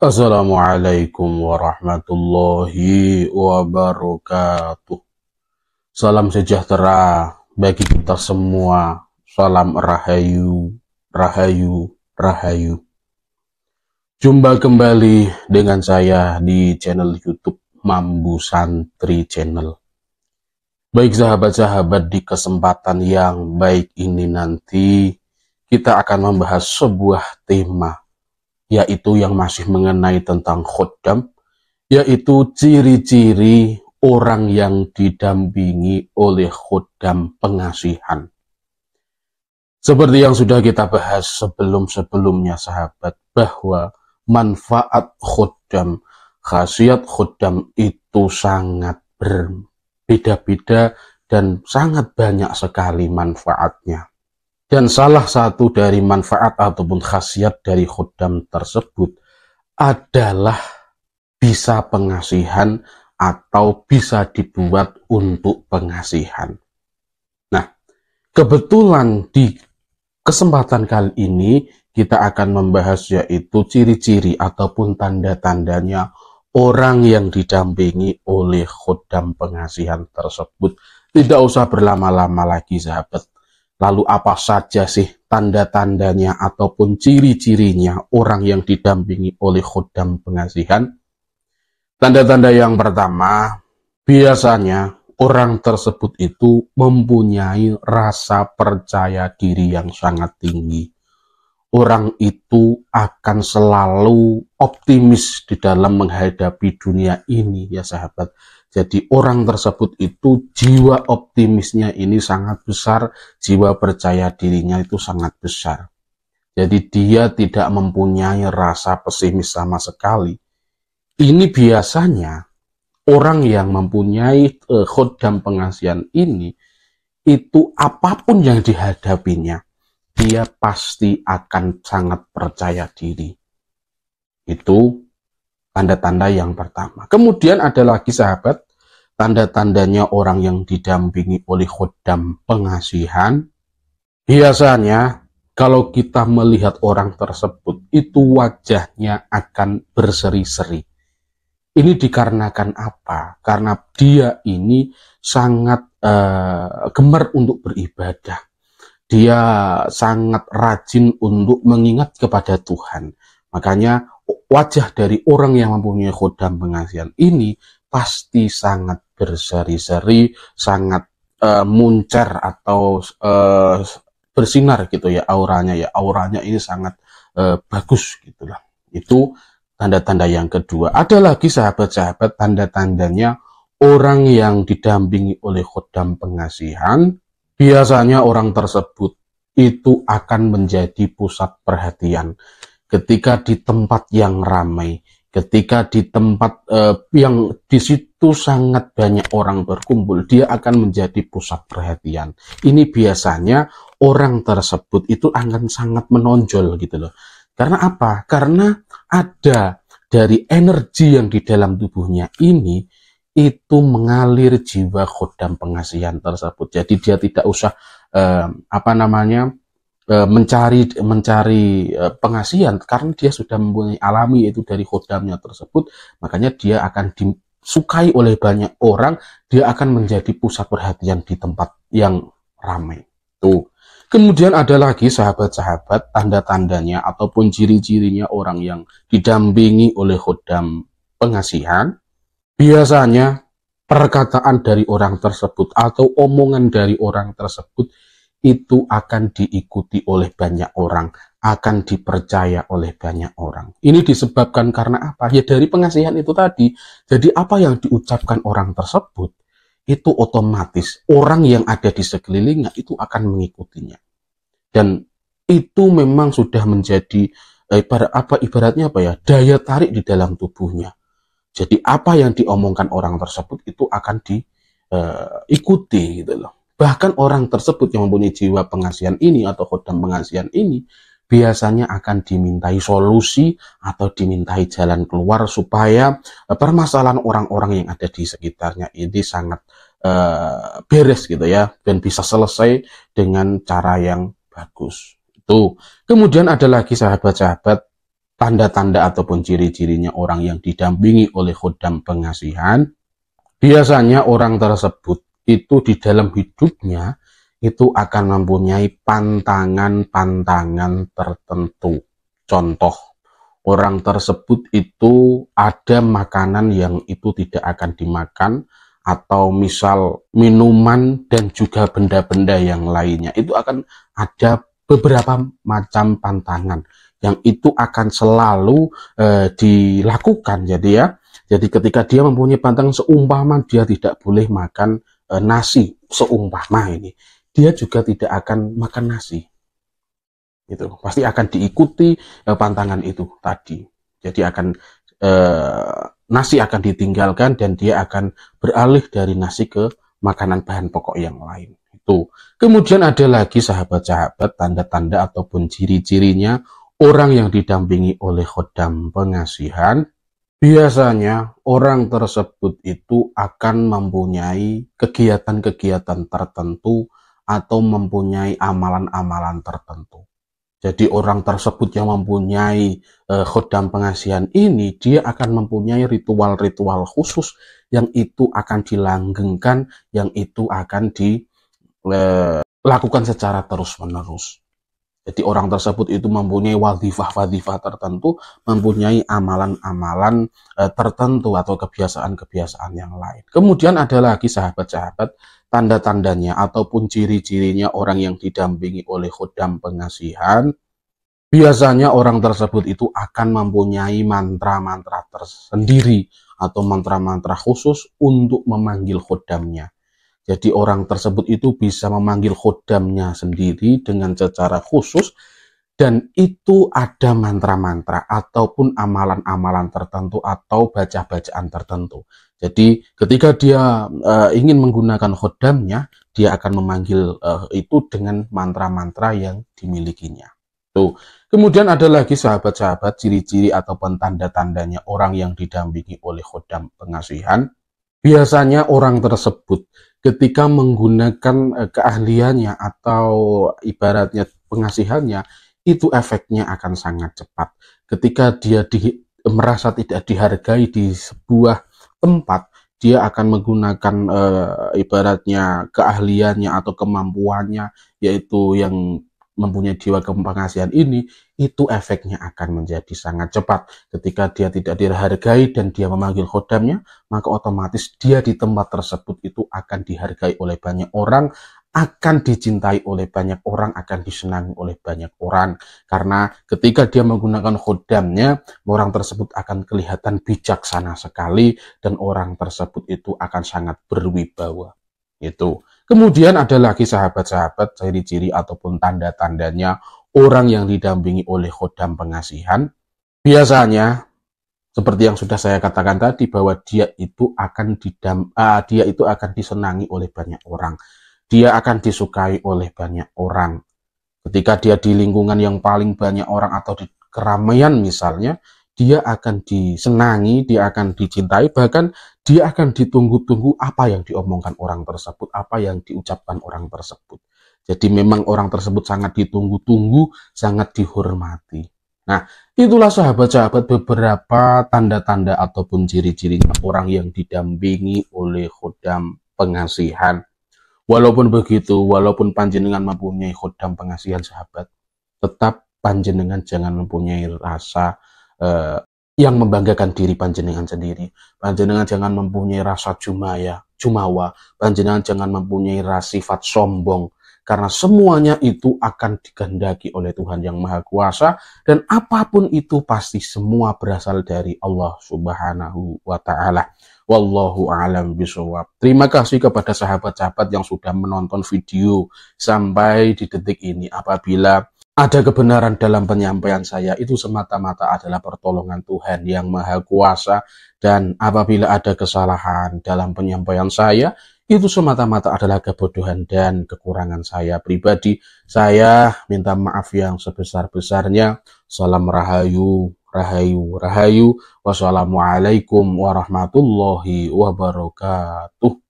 Assalamualaikum warahmatullahi wabarakatuh. Salam sejahtera bagi kita semua. Salam rahayu, rahayu, rahayu. Jumpa kembali dengan saya di channel YouTube Mambu Santri Channel. Baik sahabat-sahabat, di kesempatan yang baik ini nanti kita akan membahas sebuah tema, yaitu yang masih mengenai tentang khoddam, yaitu ciri-ciri orang yang didampingi oleh khoddam pengasihan. Seperti yang sudah kita bahas sebelum-sebelumnya sahabat, bahwa manfaat khoddam, khasiat khoddam itu sangat berbeda-beda dan sangat banyak sekali manfaatnya. Dan salah satu dari manfaat ataupun khasiat dari khoddam tersebut adalah bisa pengasihan atau bisa dibuat untuk pengasihan. Nah, kebetulan di kesempatan kali ini kita akan membahas yaitu ciri-ciri ataupun tanda-tandanya orang yang didampingi oleh khoddam pengasihan tersebut. Tidak usah berlama-lama lagi sahabat. Lalu apa saja sih tanda-tandanya ataupun ciri-cirinya orang yang didampingi oleh khoddam pengasihan? Tanda-tanda yang pertama, biasanya orang tersebut itu mempunyai rasa percaya diri yang sangat tinggi. Orang itu akan selalu optimis di dalam menghadapi dunia ini ya sahabat. Jadi orang tersebut itu jiwa optimisnya ini sangat besar, jiwa percaya dirinya itu sangat besar. Jadi dia tidak mempunyai rasa pesimis sama sekali. Ini biasanya orang yang mempunyai khoddam pengasihan ini, itu apapun yang dihadapinya, dia pasti akan sangat percaya diri. Itu tanda-tanda yang pertama. Kemudian ada lagi sahabat, tanda-tandanya orang yang didampingi oleh khoddam pengasihan. Biasanya kalau kita melihat orang tersebut, itu wajahnya akan berseri-seri. Ini dikarenakan apa? Karena dia ini sangat gemar untuk beribadah. Dia sangat rajin untuk mengingat kepada Tuhan. Makanya wajah dari orang yang mempunyai khoddam pengasihan ini pasti sangat berseri-seri, sangat muncar atau bersinar gitu ya auranya ya. Auranya ini sangat bagus gitulah. Itu tanda-tanda yang kedua. Ada lagi sahabat-sahabat tanda-tandanya orang yang didampingi oleh khoddam pengasihan. Biasanya orang tersebut itu akan menjadi pusat perhatian. Ketika di tempat yang ramai, ketika di tempat yang di situ sangat banyak orang berkumpul, dia akan menjadi pusat perhatian. Ini biasanya orang tersebut itu akan sangat menonjol gitu loh. Karena apa? Karena ada dari energi yang di dalam tubuhnya ini, itu mengalir jiwa khoddam pengasihan tersebut. Jadi dia tidak usah mencari pengasihan, karena dia sudah mempunyai alami itu dari khoddamnya tersebut. Makanya dia akan disukai oleh banyak orang, dia akan menjadi pusat perhatian di tempat yang ramai. Tuh. Kemudian ada lagi sahabat-sahabat tanda-tandanya ataupun ciri-cirinya orang yang didampingi oleh khoddam pengasihan. Biasanya perkataan dari orang tersebut atau omongan dari orang tersebut itu akan diikuti oleh banyak orang, akan dipercaya oleh banyak orang. Ini disebabkan karena apa? Ya dari pengasihan itu tadi. Jadi apa yang diucapkan orang tersebut, itu otomatis orang yang ada di sekelilingnya itu akan mengikutinya. Dan itu memang sudah menjadi ibaratnya apa ya? Daya tarik di dalam tubuhnya. Jadi apa yang diomongkan orang tersebut itu akan diikuti gitu loh. Bahkan orang tersebut yang mempunyai jiwa pengasihan ini atau khoddam pengasihan ini biasanya akan dimintai solusi atau dimintai jalan keluar supaya permasalahan orang-orang yang ada di sekitarnya ini sangat beres gitu ya, dan bisa selesai dengan cara yang bagus. Itu. Kemudian ada lagi sahabat-sahabat tanda-tanda ataupun ciri-cirinya orang yang didampingi oleh khodam pengasihan, biasanya orang tersebut itu di dalam hidupnya itu akan mempunyai pantangan-pantangan tertentu. Contoh, orang tersebut itu ada makanan yang itu tidak akan dimakan, atau misal minuman dan juga benda-benda yang lainnya, itu akan ada beberapa macam pantangan yang itu akan selalu dilakukan. Jadi ketika dia mempunyai pantangan, seumpama dia tidak boleh makan nasi, seumpama ini, dia juga tidak akan makan nasi. Itu pasti akan diikuti pantangan itu tadi. Jadi nasi akan ditinggalkan dan dia akan beralih dari nasi ke makanan bahan pokok yang lain. Itu. Kemudian ada lagi sahabat-sahabat tanda-tanda ataupun ciri-cirinya orang yang didampingi oleh khodam pengasihan. Biasanya orang tersebut itu akan mempunyai kegiatan-kegiatan tertentu atau mempunyai amalan-amalan tertentu. Jadi orang tersebut yang mempunyai khodam pengasihan ini, dia akan mempunyai ritual-ritual khusus yang itu akan dilanggengkan, yang itu akan dilakukan secara terus-menerus. Jadi orang tersebut itu mempunyai wadifah-wadifah tertentu, mempunyai amalan-amalan tertentu atau kebiasaan-kebiasaan yang lain. Kemudian ada lagi sahabat-sahabat tanda-tandanya ataupun ciri-cirinya orang yang didampingi oleh khodam pengasihan. Biasanya orang tersebut itu akan mempunyai mantra-mantra tersendiri atau mantra-mantra khusus untuk memanggil khodamnya. Jadi orang tersebut itu bisa memanggil khodamnya sendiri dengan secara khusus, dan itu ada mantra-mantra ataupun amalan-amalan tertentu atau baca-bacaan tertentu. Jadi ketika dia ingin menggunakan khodamnya, dia akan memanggil itu dengan mantra-mantra yang dimilikinya. Tuh. Kemudian ada lagi sahabat-sahabat ciri-ciri ataupun tanda-tandanya orang yang didampingi oleh khodam pengasihan. Biasanya orang tersebut ketika menggunakan keahliannya atau ibaratnya pengasihannya, itu efeknya akan sangat cepat. Ketika dia merasa tidak dihargai di sebuah tempat, dia akan menggunakan ibaratnya keahliannya atau kemampuannya, yaitu yang mempunyai jiwa pengasihan ini, itu efeknya akan menjadi sangat cepat. Ketika dia tidak dihargai dan dia memanggil khodamnya, maka otomatis dia di tempat tersebut itu akan dihargai oleh banyak orang, akan dicintai oleh banyak orang, akan disenangi oleh banyak orang. Karena ketika dia menggunakan khodamnya, orang tersebut akan kelihatan bijaksana sekali dan orang tersebut itu akan sangat berwibawa. Itu. Kemudian ada lagi sahabat-sahabat ciri-ciri ataupun tanda-tandanya orang yang didampingi oleh khodam pengasihan. Biasanya seperti yang sudah saya katakan tadi, bahwa dia itu akan disenangi oleh banyak orang. Dia akan disukai oleh banyak orang. Ketika dia di lingkungan yang paling banyak orang atau di keramaian misalnya, dia akan disenangi, dia akan dicintai, bahkan dia akan ditunggu-tunggu apa yang diomongkan orang tersebut, apa yang diucapkan orang tersebut. Jadi memang orang tersebut sangat ditunggu-tunggu, sangat dihormati. Nah, itulah sahabat-sahabat beberapa tanda-tanda ataupun ciri-cirinya orang yang didampingi oleh khodam pengasihan. Walaupun begitu, walaupun panjenengan mempunyai khodam pengasihan sahabat, tetap panjenengan jangan mempunyai rasa yang membanggakan diri panjenengan sendiri. Panjenengan jangan mempunyai rasa jumawa, panjenengan jangan mempunyai rasa sifat sombong, karena semuanya itu akan dikehendaki oleh Tuhan Yang Maha Kuasa, dan apapun itu pasti semua berasal dari Allah Subhanahu wa Ta'ala. Wallahu a'lam bishawab. Terima kasih kepada sahabat-sahabat yang sudah menonton video sampai di detik ini. Apabila ada kebenaran dalam penyampaian saya, itu semata-mata adalah pertolongan Tuhan Yang Maha Kuasa, dan apabila ada kesalahan dalam penyampaian saya, itu semata-mata adalah kebodohan dan kekurangan saya pribadi. Saya minta maaf yang sebesar-besarnya. Salam rahayu, rahayu, rahayu. Wassalamualaikum warahmatullahi wabarakatuh.